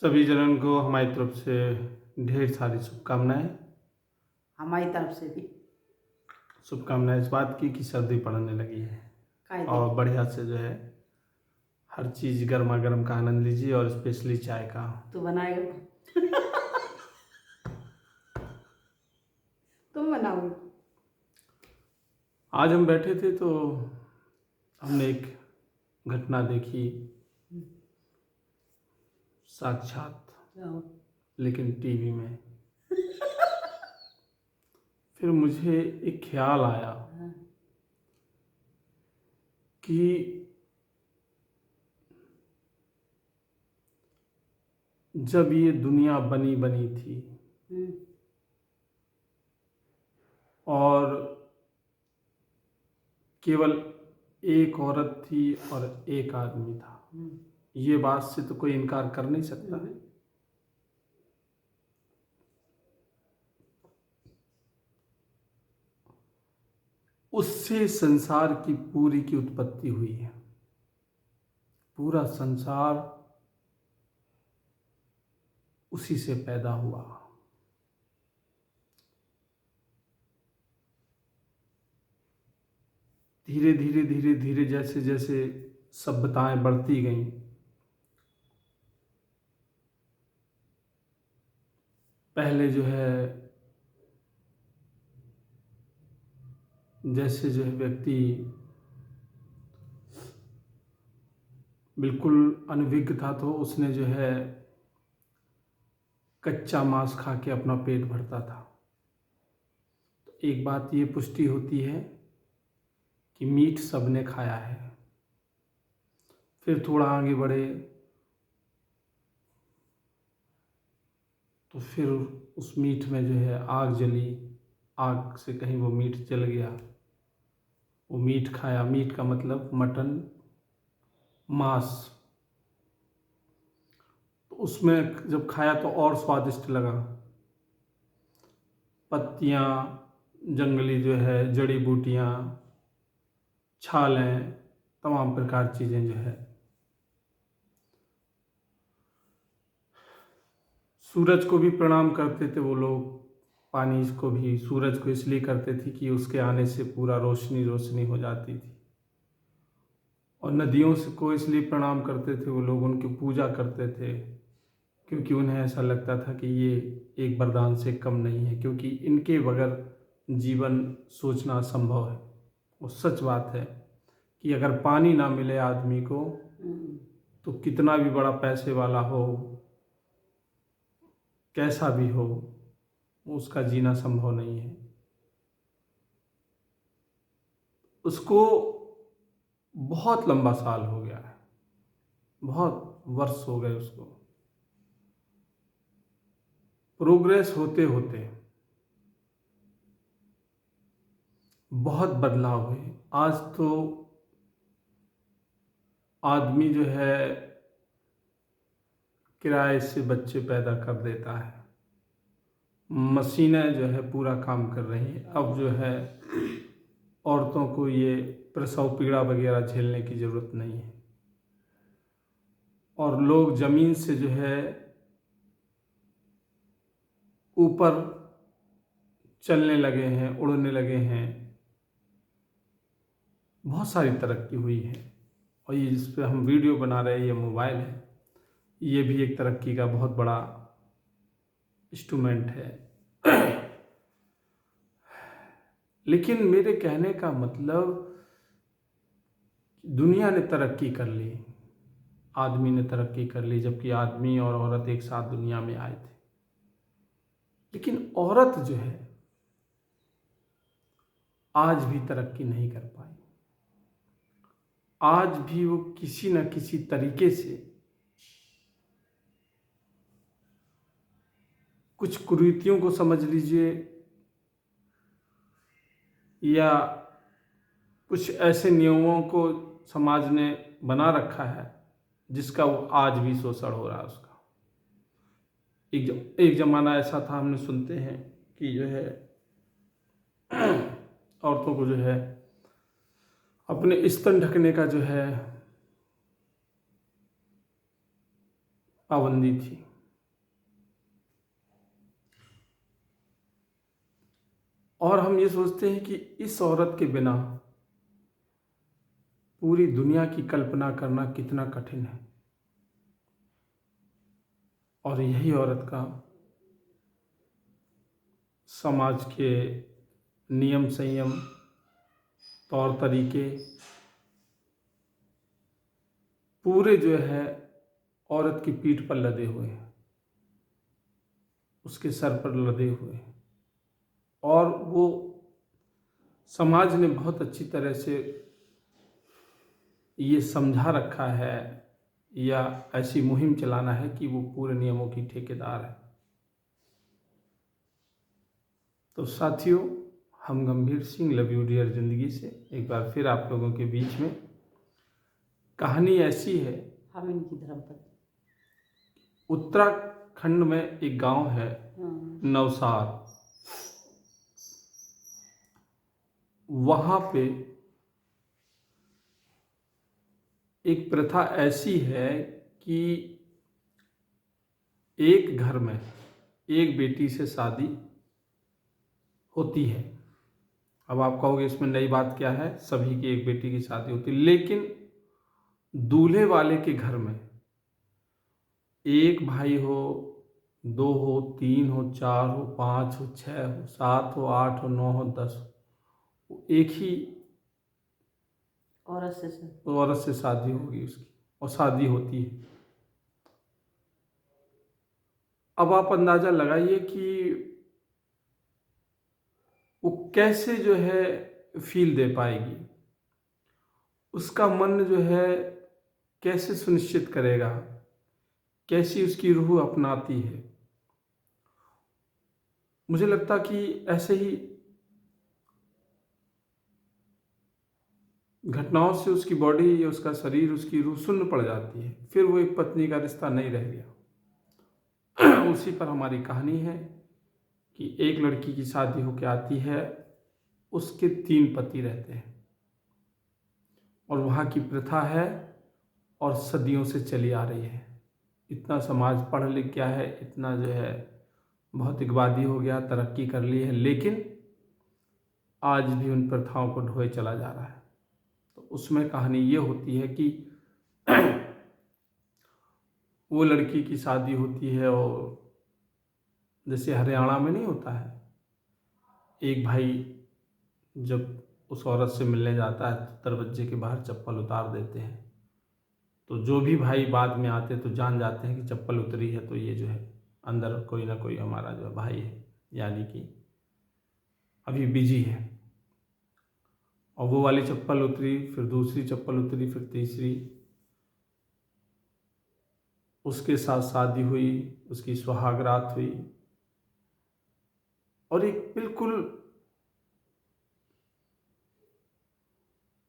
सभी जनन को हमारी तरफ से ढेर सारी शुभकामनाएं। हमारी तरफ से भी शुभकामनाएं इस बात की कि सर्दी पड़ने लगी है कायदे और बढ़िया से जो है हर चीज़ गर्मा गर्म का आनंद लीजिए और स्पेशली चाय का। तू बनाएगा तुम बनाओगे। आज हम बैठे थे तो हमने एक घटना देखी, साक्षात, लेकिन टीवी में। फिर मुझे एक ख्याल आया कि जब ये दुनिया बनी बनी थी और केवल एक औरत थी और एक आदमी था, ये बात से तो कोई इनकार कर नहीं सकता है। उससे संसार की पूरी की उत्पत्ति हुई है। पूरा संसार उसी से पैदा हुआ। धीरे धीरे धीरे धीरे जैसे जैसे सभ्यताएं बढ़ती गईं, पहले जो है जैसे जो है व्यक्ति बिल्कुल अनभिज्ञ था तो उसने जो है कच्चा मांस खा के अपना पेट भरता था। तो एक बात ये पुष्टि होती है कि मीट सबने खाया है। फिर थोड़ा आगे बढ़े तो फिर उस मीट में जो है आग जली, आग से कहीं वो मीट जल गया, वो मीट खाया। मीट का मतलब मटन, मांस। तो उसमें जब खाया तो और स्वादिष्ट लगा। पत्तियाँ, जंगली जो है जड़ी बूटियाँ, छालें, तमाम प्रकार चीज़ें जो है। सूरज को भी प्रणाम करते थे वो लोग, पानी को भी, सूरज को इसलिए करते थे कि उसके आने से पूरा रोशनी रोशनी हो जाती थी। और नदियों से को इसलिए प्रणाम करते थे वो लोग, उनकी पूजा करते थे, क्योंकि उन्हें ऐसा लगता था कि ये एक वरदान से कम नहीं है, क्योंकि इनके बगैर जीवन सोचना असंभव है। वो सच बात है कि अगर पानी ना मिले आदमी को तो कितना भी बड़ा पैसे वाला हो, कैसा भी हो, उसका जीना संभव नहीं है। उसको बहुत लंबा साल हो गया है, बहुत वर्ष हो गए उसको। प्रोग्रेस होते होते बहुत बदलाव हुए। आज तो आदमी जो है किराए से बच्चे पैदा कर देता है, मशीनें जो है पूरा काम कर रही हैं। अब जो है औरतों को ये प्रसव पीड़ा वगैरह झेलने की ज़रूरत नहीं है। और लोग ज़मीन से जो है ऊपर चलने लगे हैं, उड़ने लगे हैं। बहुत सारी तरक्की हुई है। और ये जिस पे हम वीडियो बना रहे हैं, ये मोबाइल है, ये भी एक तरक्की का बहुत बड़ा इंस्ट्रूमेंट है। लेकिन मेरे कहने का मतलब, दुनिया ने तरक्की कर ली, आदमी ने तरक्की कर ली, जबकि आदमी और औरत एक साथ दुनिया में आए थे। लेकिन औरत जो है आज भी तरक्की नहीं कर पाई। आज भी वो किसी न किसी तरीके से कुछ कुरीतियों को समझ लीजिए, या कुछ ऐसे नियमों को समाज ने बना रखा है जिसका वो आज भी शोषण हो रहा है उसका। एक जमाना ऐसा था, हमने सुनते हैं कि जो है औरतों को जो है अपने स्तन ढकने का जो है पाबंदी थी। और हम ये सोचते हैं कि इस औरत के बिना पूरी दुनिया की कल्पना करना कितना कठिन है। और यही औरत का समाज के नियम संयम, तौर तरीके पूरे जो है औरत की पीठ पर लदे हुए हैं, उसके सर पर लदे हुए हैं। और वो समाज ने बहुत अच्छी तरह से ये समझा रखा है या ऐसी मुहिम चलाना है कि वो पूरे नियमों की ठेकेदार है। तो साथियों, हम गंभीर सिंह लव यू डियर जिंदगी से एक बार फिर आप लोगों के बीच में। कहानी ऐसी है, हम इनकी धर्मपत्नी। उत्तराखंड में एक गांव है नवसार। वहां पे एक प्रथा ऐसी है कि एक घर में एक बेटी से शादी होती है। अब आप कहोगे इसमें नई बात क्या है, सभी की एक बेटी की शादी होती है, लेकिन दूल्हे वाले के घर में एक भाई हो, दो हो, तीन हो, चार हो, पाँच हो, छः हो, सात हो, आठ हो, नौ हो, 10 हो, एक ही औरत से शादी होगी उसकी, और शादी होती है। अब आप अंदाजा लगाइए कि वो कैसे जो है फील दे पाएगी, उसका मन जो है कैसे सुनिश्चित करेगा, कैसी उसकी रूह अपनाती है। मुझे लगता कि ऐसे ही घटनाओं से उसकी बॉडी या उसका शरीर, उसकी रूह सुन्न पड़ जाती है, फिर वो एक पत्नी का रिश्ता नहीं रह गया। उसी पर हमारी कहानी है कि एक लड़की की शादी होकर आती है, उसके 3 पति रहते हैं और वहाँ की प्रथा है और सदियों से चली आ रही है। इतना समाज पढ़ लिख गया है, इतना जो है भौतिकवादी हो गया, तरक्की कर ली है, लेकिन आज भी उन प्रथाओं को ढोए चला जा रहा है। तो उसमें कहानी ये होती है कि वो लड़की की शादी होती है और जैसे हरियाणा में नहीं होता है, एक भाई जब उस औरत से मिलने जाता है तो दरवाजे के बाहर चप्पल उतार देते हैं। तो जो भी भाई बाद में आते तो जान जाते हैं कि चप्पल उतरी है, तो ये जो है अंदर कोई ना कोई हमारा जो भाई है, यानी कि अभी बिजी है। और वो वाली चप्पल उतरी, फिर दूसरी चप्पल उतरी, फिर तीसरी, उसके साथ शादी हुई, उसकी सुहागरात हुई और एक बिल्कुल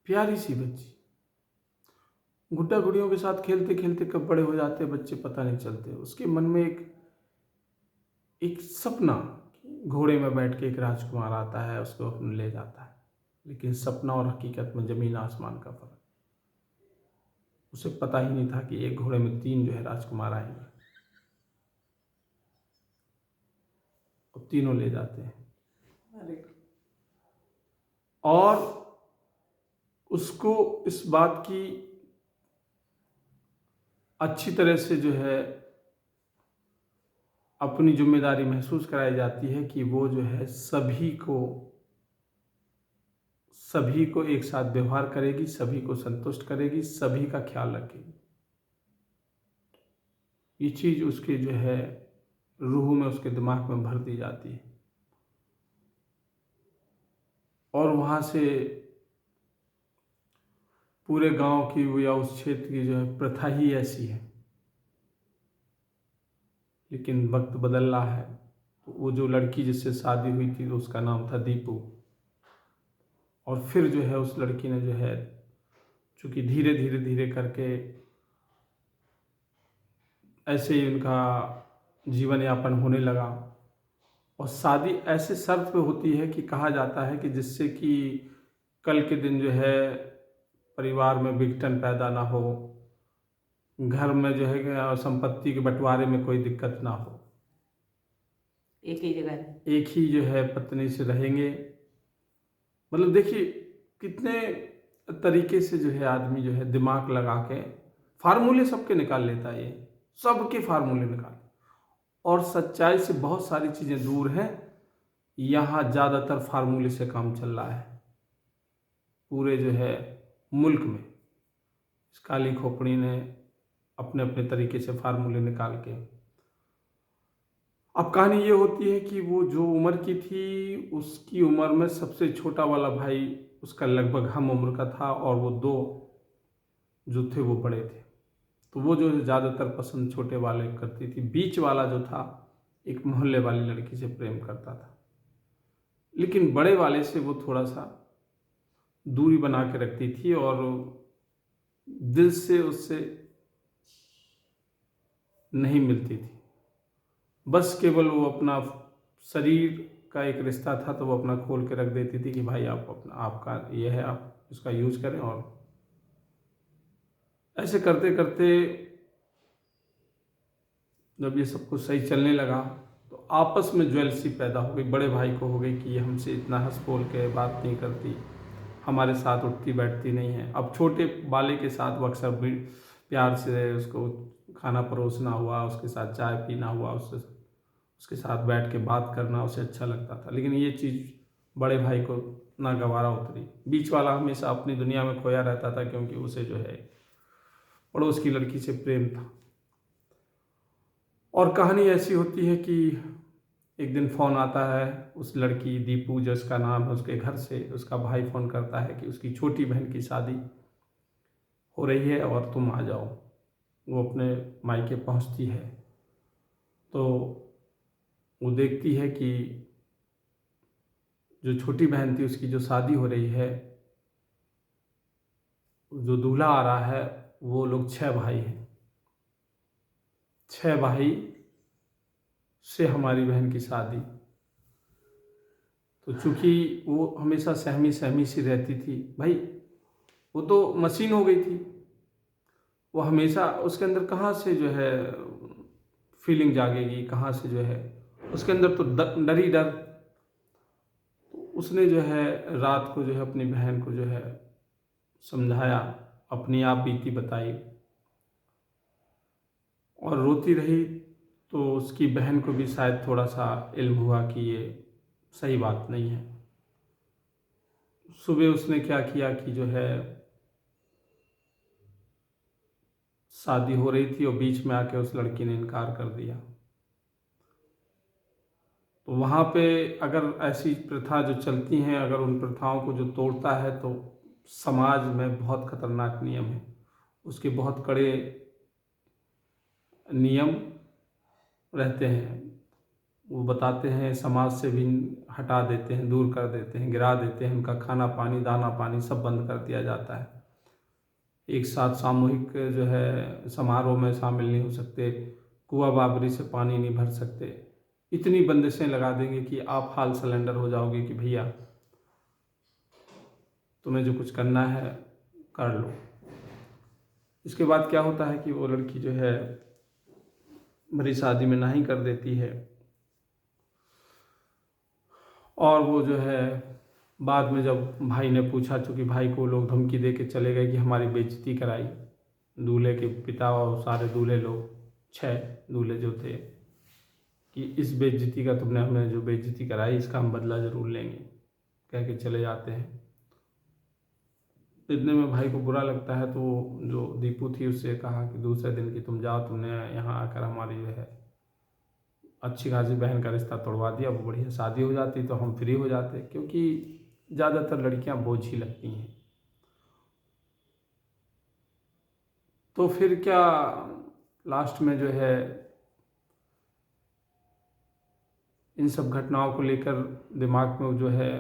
प्यारी सी बच्ची, गुड्डा गुड़ियों के साथ खेलते खेलते कब बड़े हो जाते बच्चे पता नहीं चलते। उसके मन में एक सपना, घोड़े में बैठ के एक राजकुमार आता है, उसको अपने ले जाता है, लेकिन सपना और हकीकत में जमीन आसमान का फर्क। उसे पता ही नहीं था कि एक घोड़े में 3 जो है राजकुमार आएंगे और तीनों ले जाते हैं। और उसको इस बात की अच्छी तरह से जो है अपनी जिम्मेदारी महसूस कराई जाती है कि वो जो है सभी को एक साथ व्यवहार करेगी, सभी को संतुष्ट करेगी, सभी का ख्याल रखेगी। ये चीज उसके जो है रूह में, उसके दिमाग में भर दी जाती है। और वहाँ से पूरे गांव की या उस क्षेत्र की जो है प्रथा ही ऐसी है। लेकिन वक्त बदल रहा है। तो वो जो लड़की जिससे शादी हुई थी तो उसका नाम था दीपू। और फिर जो है उस लड़की ने जो है, चूँकि धीरे धीरे धीरे करके ऐसे ही उनका जीवन यापन होने लगा। और शादी ऐसे शर्त पे होती है कि कहा जाता है कि जिससे कि कल के दिन जो है परिवार में विघटन पैदा ना हो, घर में जो है संपत्ति के बंटवारे में कोई दिक्कत ना हो। एक ही जगह रहे। एक ही जो है पत्नी से रहेंगे। मतलब देखिए कितने तरीके से जो है आदमी जो है दिमाग लगा के फार्मूले सबके निकाल लेता है, ये सबके फार्मूले निकाल, और सच्चाई से बहुत सारी चीज़ें दूर हैं। यहाँ ज़्यादातर फार्मूले से काम चल रहा है पूरे जो है मुल्क में। इस काली खोपड़ी ने अपने अपने तरीके से फार्मूले निकाल के, अब कहानी ये होती है कि वो जो उम्र की थी उसकी उम्र में सबसे छोटा वाला भाई उसका लगभग हम उम्र का था, और वो दो जो थे वो बड़े थे। तो वो जो ज़्यादातर पसंद छोटे वाले करती थी। बीच वाला जो था एक मोहल्ले वाली लड़की से प्रेम करता था, लेकिन बड़े वाले से वो थोड़ा सा दूरी बना के रखती थी और दिल से उससे नहीं मिलती थी। बस केवल वो अपना शरीर का एक रिश्ता था तो वो अपना खोल के रख देती थी कि भाई आप अपना, आपका ये है, आप इसका यूज करें। और ऐसे करते करते जब ये सब कुछ सही चलने लगा तो आपस में ज्वेलसी पैदा हो गई। बड़े भाई को हो गई कि ये हमसे इतना हंस बोल के बात नहीं करती, हमारे साथ उठती बैठती नहीं है। अब छोटे वाले के साथ वो अक्सर भी प्यार से उसको खाना परोसना हुआ, उसके साथ चाय पीना हुआ, उसके साथ बैठ के बात करना उसे अच्छा लगता था। लेकिन ये चीज़ बड़े भाई को नागवारा उतरी। बीच वाला हमेशा अपनी दुनिया में खोया रहता था क्योंकि उसे जो है पड़ोस की लड़की से प्रेम था। और कहानी ऐसी होती है कि एक दिन फ़ोन आता है उस लड़की दीपू जिसका नाम है, उसके घर से उसका भाई फ़ोन करता है कि उसकी छोटी बहन की शादी हो रही है और तुम आ जाओ। वो अपने मायके पहुंचती है तो वो देखती है कि जो छोटी बहन थी उसकी जो शादी हो रही है, जो दूल्हा आ रहा है, वो लोग 6 भाई हैं। 6 भाई से हमारी बहन की शादी। तो चूंकि वो हमेशा सहमी सहमी सी रहती थी, भाई वो तो मशीन हो गई थी, वो हमेशा उसके अंदर कहाँ से जो है फीलिंग जागेगी, कहाँ से जो है उसके अंदर तो डर ही डर। तो उसने जो है रात को जो है अपनी बहन को जो है समझाया, अपनी आप बीती बताई और रोती रही। तो उसकी बहन को भी शायद थोड़ा सा इल्म हुआ कि ये सही बात नहीं है। सुबह उसने क्या किया कि जो है शादी हो रही थी और बीच में आके उस लड़की ने इनकार कर दिया। तो वहाँ पे अगर ऐसी प्रथा जो चलती हैं, अगर उन प्रथाओं को जो तोड़ता है तो समाज में बहुत खतरनाक नियम है, उसके बहुत कड़े नियम रहते हैं। वो बताते हैं समाज से भी हटा देते हैं, दूर कर देते हैं, गिरा देते हैं, उनका खाना पानी दाना पानी सब बंद कर दिया जाता है। एक साथ सामूहिक जो है समारोह में शामिल नहीं हो सकते, कुआं बाबरी से पानी नहीं भर सकते। इतनी बंदिशें लगा देंगे कि आप हाल सिलेंडर हो जाओगे कि भैया तुम्हें जो कुछ करना है कर लो। इसके बाद क्या होता है कि वो लड़की जो है मेरी शादी में नहीं कर देती है और वो जो है बाद में जब भाई ने पूछा, चूँकि भाई को लोग धमकी दे के चले गए कि हमारी बेइज्जती कराई, दूल्हे के पिता और सारे दूल्हे लोग 6 दूल्हे जो थे, कि इस बेइज्जती का तुमने हमें जो बेइज्जती कराई इसका हम बदला ज़रूर लेंगे, कह के चले जाते हैं। इतने में भाई को बुरा लगता है तो जो दीपू थी उससे कहा कि दूसरे दिन कि तुम जाओ, तुमने यहाँ आकर हमारी जो है अच्छी खासी बहन का रिश्ता तोड़वा दिया, वो बढ़िया शादी हो जाती तो हम फ्री हो जाते, क्योंकि ज़्यादातर लड़कियां बोझ ही लगती हैं। तो फिर क्या लास्ट में जो है इन सब घटनाओं को लेकर दिमाग में जो है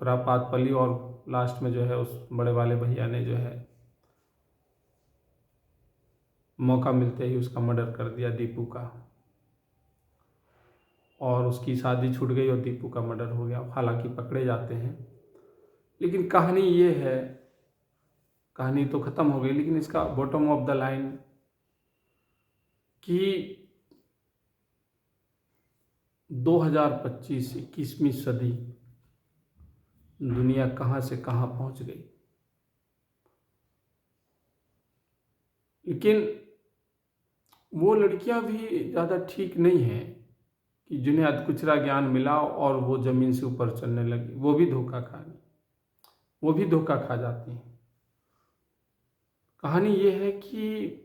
खुरापात पली और लास्ट में जो है उस बड़े वाले भैया ने जो है मौका मिलते ही उसका मर्डर कर दिया दीपू का, और उसकी शादी छूट गई और दीपू का मर्डर हो गया। हालांकि पकड़े जाते हैं, लेकिन कहानी ये है, कहानी तो ख़त्म हो गई, लेकिन इसका बॉटम ऑफ द लाइन कि 2025 21वीं सदी दुनिया कहाँ से कहाँ पहुँच गई। लेकिन वो लड़कियां भी ज़्यादा ठीक नहीं हैं कि जिन्हें अधकुचरा ज्ञान मिला और वो ज़मीन से ऊपर चलने लगी। वो भी धोखा खानी, वो भी धोखा खा जाती हैं। कहानी ये है कि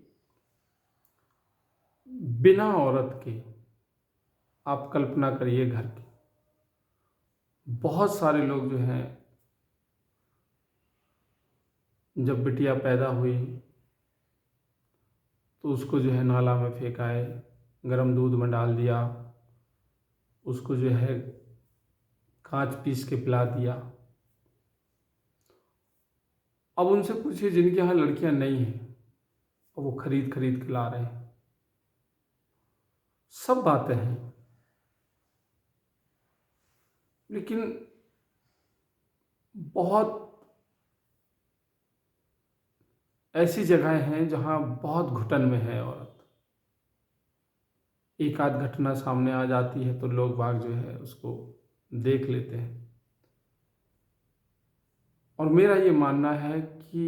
बिना औरत के आप कल्पना करिए घर की, बहुत सारे लोग जो हैं जब बिटिया पैदा हुई तो उसको जो है नाला में फेंकाए, गर्म दूध में डाल दिया, उसको जो है कांच पीस के पिला दिया। अब उनसे पूछिए जिनके यहाँ लड़कियां नहीं हैं और वो खरीद खरीद के ला रहे हैं। सब बातें हैं, लेकिन बहुत ऐसी जगहें हैं जहां बहुत घुटन में है औरत। एक आध घटना सामने आ जाती है तो लोग बाग जो है उसको देख लेते हैं। और मेरा ये मानना है कि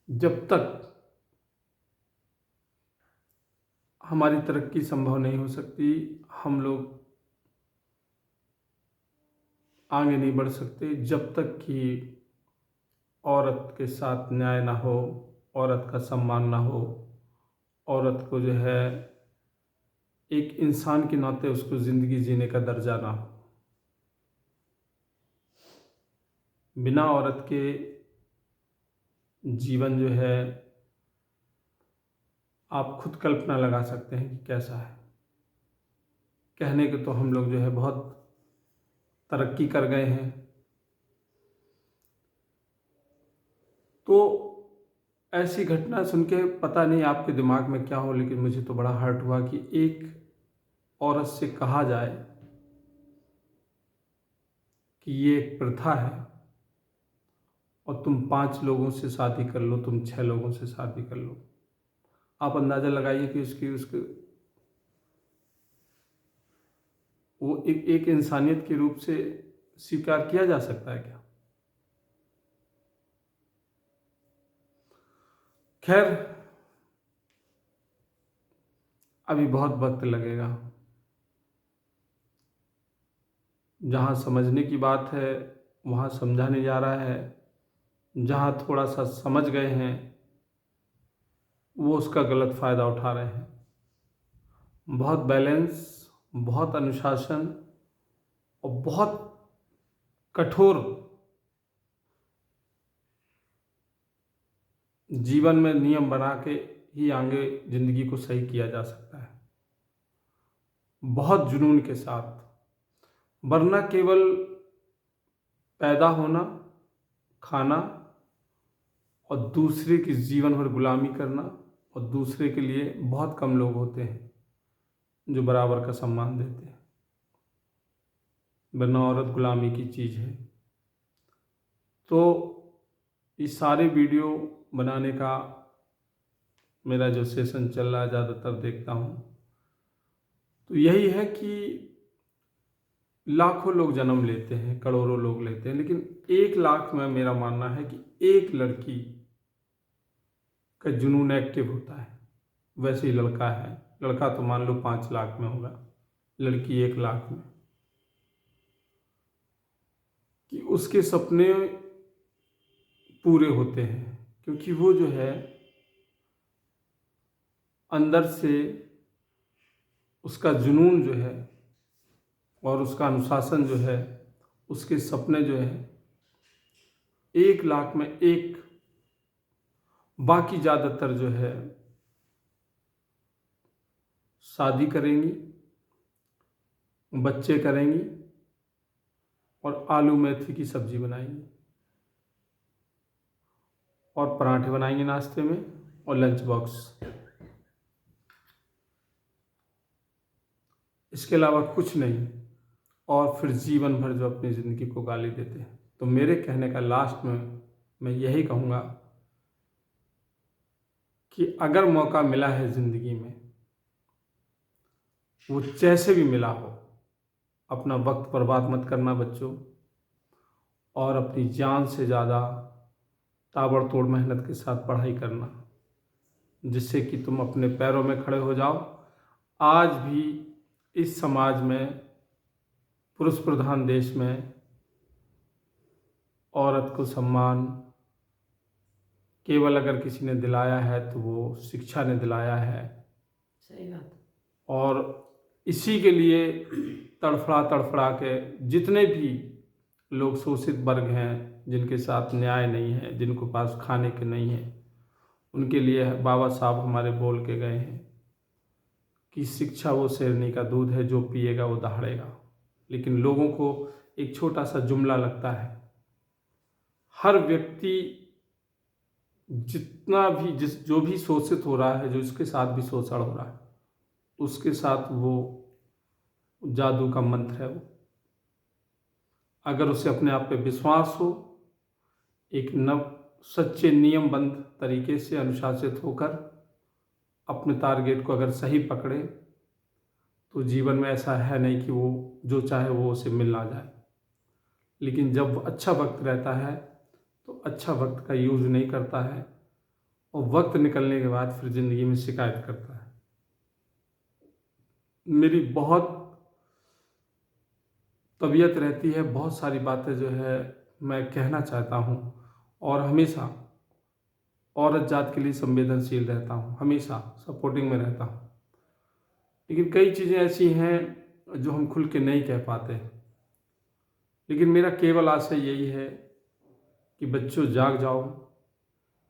जब तक हमारी तरक्की संभव नहीं हो सकती, हम लोग आगे नहीं बढ़ सकते। जब तक कि औरत के साथ न्याय ना हो, औरत का सम्मान ना हो, औरत को जो है एक इंसान के नाते उसको ज़िंदगी जीने का दर्जा ना हो। बिना औरत के जीवन जो है आप खुद कल्पना लगा सकते हैं कि कैसा है। कहने के तो हम लोग जो है बहुत तरक्की कर गए हैं। तो ऐसी घटना सुन के पता नहीं आपके दिमाग में क्या हो, लेकिन मुझे तो बड़ा हर्ट हुआ कि एक औरत से कहा जाए कि ये एक प्रथा है और तुम 5 लोगों से शादी कर लो, तुम 6 लोगों से शादी कर लो। आप अंदाजा लगाइए कि उसके वो एक इंसानियत के रूप से स्वीकार किया जा सकता है क्या? खैर, अभी बहुत वक्त लगेगा। जहाँ समझने की बात है वहाँ समझा नहीं जा रहा है। जहाँ थोड़ा सा समझ गए हैं वो उसका गलत फ़ायदा उठा रहे हैं। बहुत बैलेंस, बहुत अनुशासन और बहुत कठोर जीवन में नियम बना के ही आगे ज़िंदगी को सही किया जा सकता है, बहुत जुनून के साथ। वरना केवल पैदा होना, खाना और दूसरे की जीवन भर गुलामी करना, और दूसरे के लिए बहुत कम लोग होते हैं जो बराबर का सम्मान देते हैं। वरना औरत गुलामी की चीज़ है। तो इस सारे वीडियो बनाने का मेरा जो सेशन चल रहा है, ज़्यादातर देखता हूँ तो यही है कि लाखों लोग जन्म लेते हैं, करोड़ों लोग लेते हैं, लेकिन 1 लाख में मेरा मानना है कि एक लड़की का जुनून एक्टिव होता है। वैसे ही लड़का है, लड़का तो मान लो 5 लाख में होगा, लड़की 1 लाख में। कि उसके सपने पूरे होते हैं, क्योंकि वो जो है अंदर से उसका जुनून जो है और उसका अनुशासन जो है, उसके सपने जो है 1 लाख में एक। बाकी ज़्यादातर जो है शादी करेंगी, बच्चे करेंगी और आलू मेथी की सब्जी बनाएंगी और पराठे बनाएंगे नाश्ते में और लंच बॉक्स। इसके अलावा कुछ नहीं, और फिर जीवन भर जो अपनी ज़िंदगी को गाली देते हैं। तो मेरे कहने का लास्ट में मैं यही कहूँगा कि अगर मौका मिला है ज़िंदगी में, वो जैसे भी मिला हो, अपना वक्त बर्बाद मत करना बच्चों, और अपनी जान से ज़्यादा ताबड़तोड़ मेहनत के साथ पढ़ाई करना, जिससे कि तुम अपने पैरों में खड़े हो जाओ। आज भी इस समाज में, पुरुष प्रधान देश में, औरत को सम्मान केवल अगर किसी ने दिलाया है तो वो शिक्षा ने दिलाया है। सही बात। और इसी के लिए तड़फड़ा तड़फड़ा के जितने भी लोग शोषित वर्ग हैं, जिनके साथ न्याय नहीं है, जिनको पास खाने के नहीं है, उनके लिए बाबा साहब हमारे बोल के गए हैं कि शिक्षा वो शेरनी का दूध है, जो पिएगा वो दहाड़ेगा। लेकिन लोगों को एक छोटा सा जुमला लगता है। हर व्यक्ति जितना भी जो भी शोषित हो रहा है, जो इसके साथ भी शोषण हो रहा है, उसके साथ वो जादू का मंत्र है। वो अगर उसे अपने आप पे विश्वास हो, एक नव सच्चे नियमबद्ध तरीके से अनुशासित होकर अपने टारगेट को अगर सही पकड़े, तो जीवन में ऐसा है नहीं कि वो जो चाहे वो उसे मिल ना जाए। लेकिन जब अच्छा वक्त रहता है तो अच्छा वक्त का यूज़ नहीं करता है, और वक्त निकलने के बाद फिर ज़िंदगी में शिकायत करता है। मेरी बहुत तबीयत रहती है, बहुत सारी बातें जो है मैं कहना चाहता हूँ, और हमेशा औरत जात के लिए संवेदनशील रहता हूँ, हमेशा सपोर्टिंग में रहता हूँ। लेकिन कई चीज़ें ऐसी हैं जो हम खुल के नहीं कह पाते। लेकिन मेरा केवल आशय यही है कि बच्चों जाग जाओ,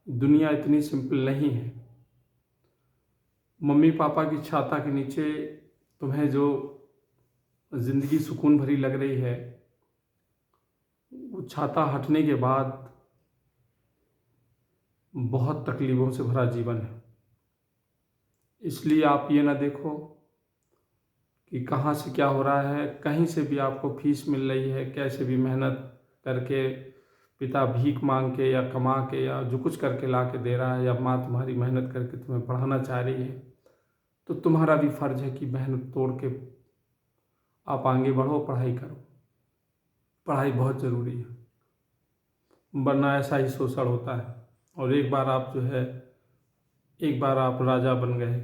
दुनिया इतनी सिंपल नहीं है। मम्मी पापा की छाता के नीचे तुम्हें जो ज़िंदगी सुकून भरी लग रही है, वो छाता हटने के बाद बहुत तकलीफ़ों से भरा जीवन है। इसलिए आप ये ना देखो कि कहाँ से क्या हो रहा है। कहीं से भी आपको फीस मिल रही है, कैसे भी मेहनत करके, पिता भीख मांग के या कमा के या जो कुछ करके ला के दे रहा है, या माँ तुम्हारी मेहनत करके तुम्हें पढ़ाना चाह रही है, तो तुम्हारा भी फर्ज है कि मेहनत तोड़ के आप आगे बढ़ो, पढ़ाई करो। पढ़ाई बहुत ज़रूरी है, वरना ऐसा ही शोषण होता है। और एक बार आप जो है, एक बार आप राजा बन गए,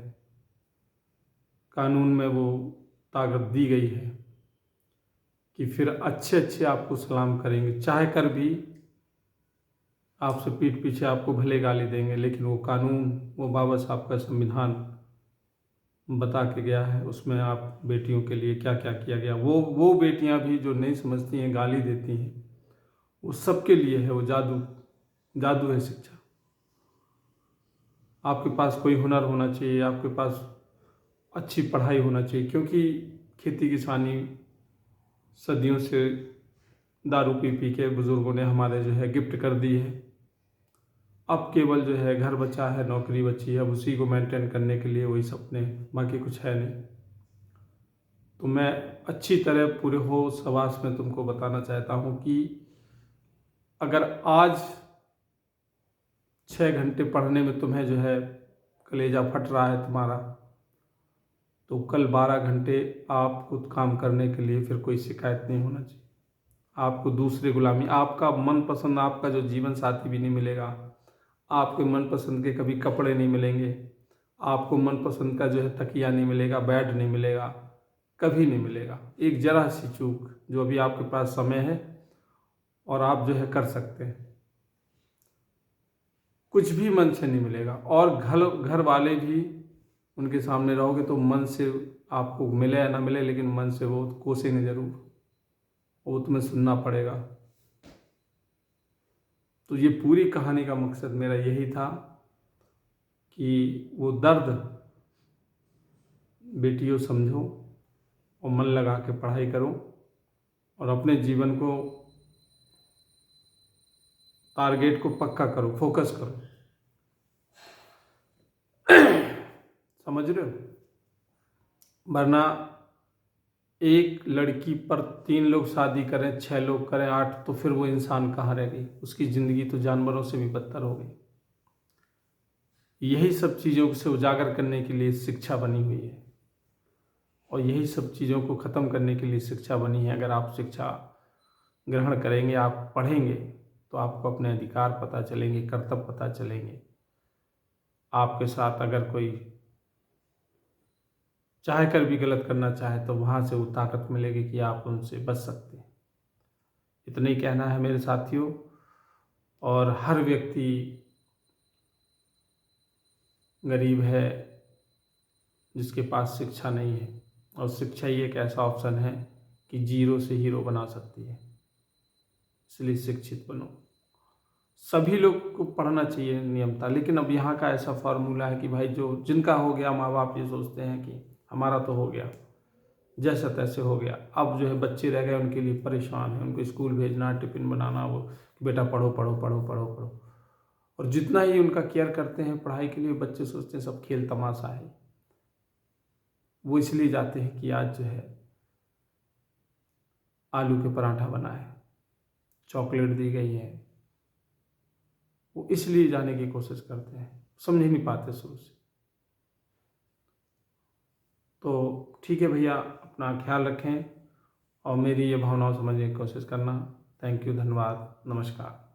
कानून में वो ताकत दी गई है कि फिर अच्छे अच्छे आपको सलाम करेंगे, चाहे कर भी आपसे पीठ पीछे आपको भले गाली देंगे, लेकिन वो कानून, वो बाबा साहब का संविधान बता के गया है, उसमें आप बेटियों के लिए क्या क्या किया गया। वो बेटियां भी जो नहीं समझती हैं, गाली देती हैं, वो सबके लिए है वो जादू। जादू है शिक्षा। आपके पास कोई हुनर होना चाहिए, आपके पास अच्छी पढ़ाई होना चाहिए, क्योंकि खेती किसानी सदियों से दारू पी पी के बुज़ुर्गों ने हमारे जो है गिफ्ट कर दी है। अब केवल जो है घर बचा है, नौकरी बची है, अब उसी को मेंटेन करने के लिए वही सपने, बाकी कुछ है नहीं। तो मैं अच्छी तरह पूरे होश हवास में तुमको बताना चाहता हूँ कि अगर आज 6 घंटे पढ़ने में तुम्हें जो है कलेजा फट रहा है तुम्हारा, तो कल 12 घंटे आपको काम करने के लिए फिर कोई शिकायत नहीं होना चाहिए। आपको दूसरे गुलामी, आपका मनपसंद आपका जो जीवन साथी भी नहीं मिलेगा, आपके मनपसंद के कभी कपड़े नहीं मिलेंगे, आपको मनपसंद का जो है तकिया नहीं मिलेगा, बेड नहीं मिलेगा, कभी नहीं मिलेगा। एक जरा सी चूक, जो अभी आपके पास समय है और आप जो है कर सकते हैं, कुछ भी मन से नहीं मिलेगा। और घर वाले भी उनके सामने रहोगे तो मन से आपको मिले या ना मिले, लेकिन मन से वो कोसेंगे जरूर, वो तुम्हें सुनना पड़ेगा। तो ये पूरी कहानी का मकसद मेरा यही था कि वो दर्द बेटियों समझो और मन लगा के पढ़ाई करो, और अपने जीवन को, टारगेट को पक्का करो, फोकस करो। समझ रहे हो? वरना एक लड़की पर 3 लोग शादी करें, 6 लोग करें, 8, तो फिर वो इंसान कहाँ रह गई? उसकी ज़िंदगी तो जानवरों से भी बदतर हो गई। यही सब चीज़ों से उजागर करने के लिए शिक्षा बनी हुई है। और यही सब चीज़ों को ख़त्म करने के लिए शिक्षा बनी है। अगर आप शिक्षा ग्रहण करेंगे, आप पढ़ेंगे, तो आपको अपने अधिकार पता चलेंगे, कर्तव्य पता चलेंगे। आपके साथ अगर कोई चाह कर भी गलत करना चाहे तो वहाँ से वो ताकत मिलेगी कि आप उनसे बच सकते हैं। इतना ही कहना है मेरे साथियों। और हर व्यक्ति गरीब है जिसके पास शिक्षा नहीं है, और शिक्षा ही एक ऐसा ऑप्शन है कि जीरो से हीरो बना सकती है। इसलिए शिक्षित बनो। सभी लोग को पढ़ना चाहिए नियमता, लेकिन अब यहाँ का ऐसा फार्मूला है कि भाई जो जिनका हो गया, माँ बाप ये सोचते हैं कि हमारा तो हो गया, जैसा तैसे हो गया। अब जो है बच्चे रह गए, उनके लिए परेशान है, उनको स्कूल भेजना, टिफिन बनाना, वो बेटा पढ़ो पढ़ो पढ़ो पढ़ो पढ़ो। और जितना ही उनका केयर करते हैं पढ़ाई के लिए, बच्चे सोचते हैं सब खेल तमाशा है। वो इसलिए जाते हैं कि आज जो है आलू के पराठा बना है, चॉकलेट दी गई है, वो इसलिए जाने की कोशिश करते हैं, समझ नहीं पाते शुरू से। तो ठीक है भैया, अपना ख्याल रखें और मेरी ये भावनाओं समझने की कोशिश करना। थैंक यू, धन्यवाद, नमस्कार।